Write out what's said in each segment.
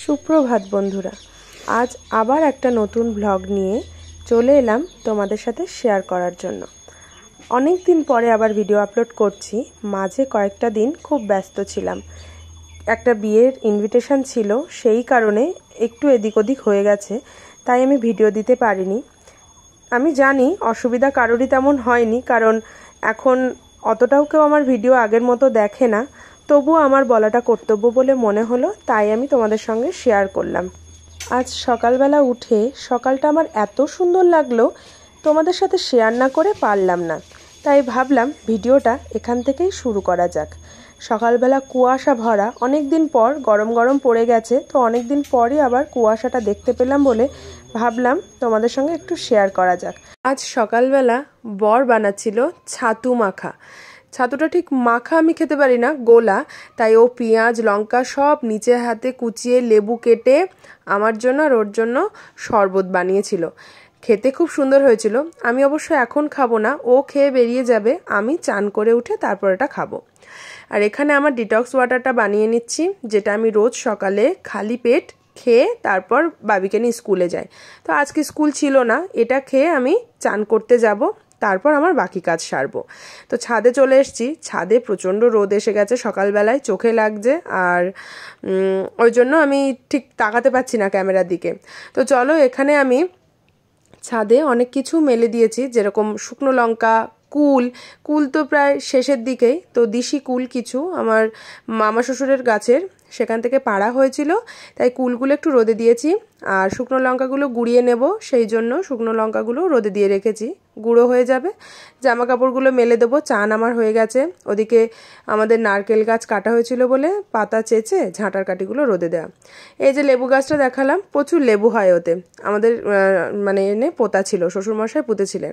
সুপ্রভাত বন্ধুরা, আজ আবার একটা নতুন ব্লগ নিয়ে চলে এলাম তোমাদের সাথে শেয়ার করার জন্য। অনেক দিন পরে আবার ভিডিও আপলোড করছি। মাঝে কয়েকটা দিন খুব ব্যস্ত ছিলাম, একটা বিয়ের ইনভিটেশন ছিল, সেই কারণে একটু এদিক ওদিক হয়ে গেছে, তাই আমি ভিডিও দিতে পারিনি। আমি জানি অসুবিধা কারোরই তেমন হয়নি, কারণ এখন অতটাও কেউ আমার ভিডিও আগের মতো দেখে না, তবুও আমার বলাটা কর্তব্য বলে মনে হলো, তাই আমি তোমাদের সঙ্গে শেয়ার করলাম। আজ সকালবেলা উঠে সকালটা আমার এত সুন্দর লাগলো, তোমাদের সাথে শেয়ার না করে পারলাম না, তাই ভাবলাম ভিডিওটা এখান থেকেই শুরু করা যাক। সকালবেলা কুয়াশা ভরা, অনেক দিন পর গরম গরম পড়ে গেছে, তো অনেক দিন পরই আবার কুয়াশাটা দেখতে পেলাম বলে ভাবলাম তোমাদের সঙ্গে একটু শেয়ার করা যাক। আজ সকালবেলা বর বানাচ্ছিল ছাতু মাখা। ছাতুটা ঠিক মাখা আমি খেতে পারি না, গোলা, তাই ও পেঁয়াজ লঙ্কা সব নিচে হাতে কুচিয়ে লেবু কেটে আমার জন্য আর ওর জন্য শরবত বানিয়েছিল। খেতে খুব সুন্দর হয়েছিল। আমি অবশ্য এখন খাবো না, ও খেয়ে বেরিয়ে যাবে, আমি চান করে উঠে তারপর এটা খাবো। আর এখানে আমার ডিটক্স ওয়াটারটা বানিয়ে নিচ্ছি, যেটা আমি রোজ সকালে খালি পেট খেয়ে তারপর বাবিকে নিয়ে স্কুলে যাই। তো আজকে স্কুল ছিল না, এটা খেয়ে আমি চান করতে যাব, তারপর আমার বাকি কাজ সারবো। তো ছাদে চলে এসেছি। ছাদে প্রচণ্ড রোদ এসে গেছে সকালবেলায়, চোখে লাগছে, আর ওই জন্য আমি ঠিক তাকাতে পারছি না ক্যামেরার দিকে। তো চলো, এখানে আমি ছাদে অনেক কিছু মেলে দিয়েছি, যেরকম শুকনো লঙ্কা, কুল তো প্রায় শেষের দিকেই, তো দিশি কুল কিছু আমার মামা শ্বশুরের গাছের, সেখান থেকে পাড়া হয়েছিল, তাই কুলগুলো একটু রোদে দিয়েছি। আর শুকনো লঙ্কাগুলো গুঁড়িয়ে নেব, সেই জন্য শুকনো লঙ্কাগুলো রোদে দিয়ে রেখেছি, গুঁড়ো হয়ে যাবে। জামা কাপড়গুলো মেলে দেবো। চান আমার হয়ে গেছে। ওদিকে আমাদের নারকেল গাছ কাটা হয়েছিল বলে পাতা চেঁচে ঝাঁটার কাঠিগুলো রোদে দেওয়া। এই যে লেবু গাছটা দেখালাম, প্রচুর লেবু হয় ওতে, আমাদের মানে এনে পোতা ছিল, শ্বশুরমশাই পুঁতেছিলেন।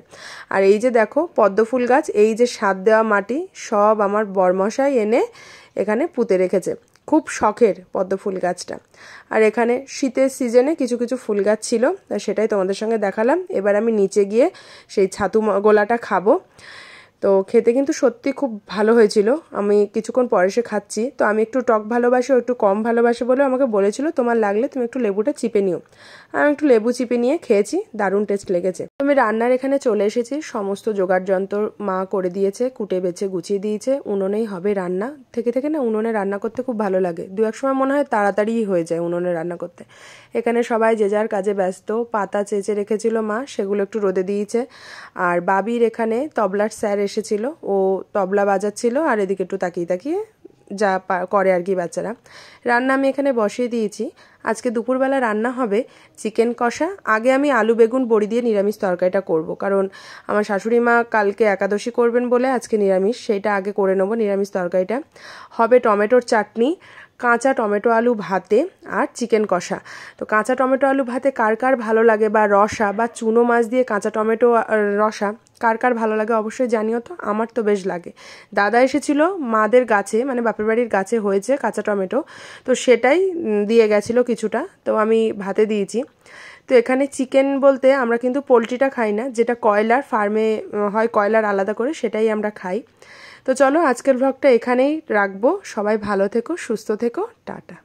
আর এই যে দেখো পদ্ম ফুল গাছ, এই যে সার দেওয়া মাটি সব আমার বরমশাই এনে এখানে পুঁতে রেখেছে। খুব শখের পদ্ম ফুল গাছটা। আর এখানে শীতের সিজনে কিছু কিছু ফুল গাছ ছিল, সেটাই তোমাদের সঙ্গে দেখালাম। এবার আমি নিচে গিয়ে সেই ছাতু গোলাটা খাবো। তো খেতে কিন্তু সত্যি খুব ভালো হয়েছিল। আমি কিছুক্ষণ পরে এসে খাচ্ছি। তো আমি একটু টক ভালোবাসি, ও একটু কম ভালোবাসে বলে আমাকে বলেছিল তোমার লাগলে তুমি একটু লেবুটা চিপে নিও। আমি একটু লেবু চিপে নিয়ে খেয়েছি, দারুণ টেস্ট লেগেছে। আমি রান্নার এখানে চলে এসেছি। সমস্ত জোগাড় যন্ত্র মা করে দিয়েছে, কুটে বেছে গুছিয়ে দিয়েছে। উনুনেই হবে রান্না। থেকে না উনুনে রান্না করতে খুব ভালো লাগে। দু এক সময় মনে হয় তাড়াতাড়ি হয়ে যায় উনুনে রান্না করতে। এখানে সবাই যে যার কাজে ব্যস্ত। পাতা চেঁচে রেখেছিল মা, সেগুলো একটু রোদে দিয়েছে। আর বাবির এখানে তবলার স্যার এসেছিল, ও তবলা বাজাচ্ছিল, আর এদিকে একটু তাকিয়ে তাকিয়ে যা করে আর কি বাচ্চারা। রান্না আমি এখানে বসিয়ে দিয়েছি। আজকে দুপুরবেলা রান্না হবে চিকেন কষা। আগে আমি আলু বেগুন বড়ি দিয়ে নিরামিষ তরকারিটা করব, কারণ আমার শাশুড়ি মা কালকে একাদশী করবেন বলে আজকে নিরামিষ, সেইটা আগে করে নেবো। নিরামিষ তরকারিটা হবে টমেটোর চাটনি, কাঁচা টমেটো আলু ভাতে, আর চিকেন কষা। তো কাঁচা টমেটো আলু ভাতে কার কার ভালো লাগে, বা রসা বা চুনো মাছ দিয়ে কাঁচা টমেটো রসা কার কার ভালো লাগে অবশ্যই জানিও তো। আমার তো বেশ লাগে। দাদা এসেছিল, মাদের গাছে মানে বাপের বাড়ির গাছে হয়েছে কাঁচা টমেটো, তো সেটাই দিয়ে গেছিল কিছুটা, তো আমি ভাতে দিয়েছি। তো এখানে চিকেন বলতে আমরা কিন্তু পোলট্রিটা খাই না, যেটা কয়লার ফার্মে হয়, কয়লার আলাদা করে, সেটাই আমরা খাই। তো চলো, আজকের ব্লগটা এখানেই রাখবো। সবাই ভালো থেকো, সুস্থ থেকো, টাটা।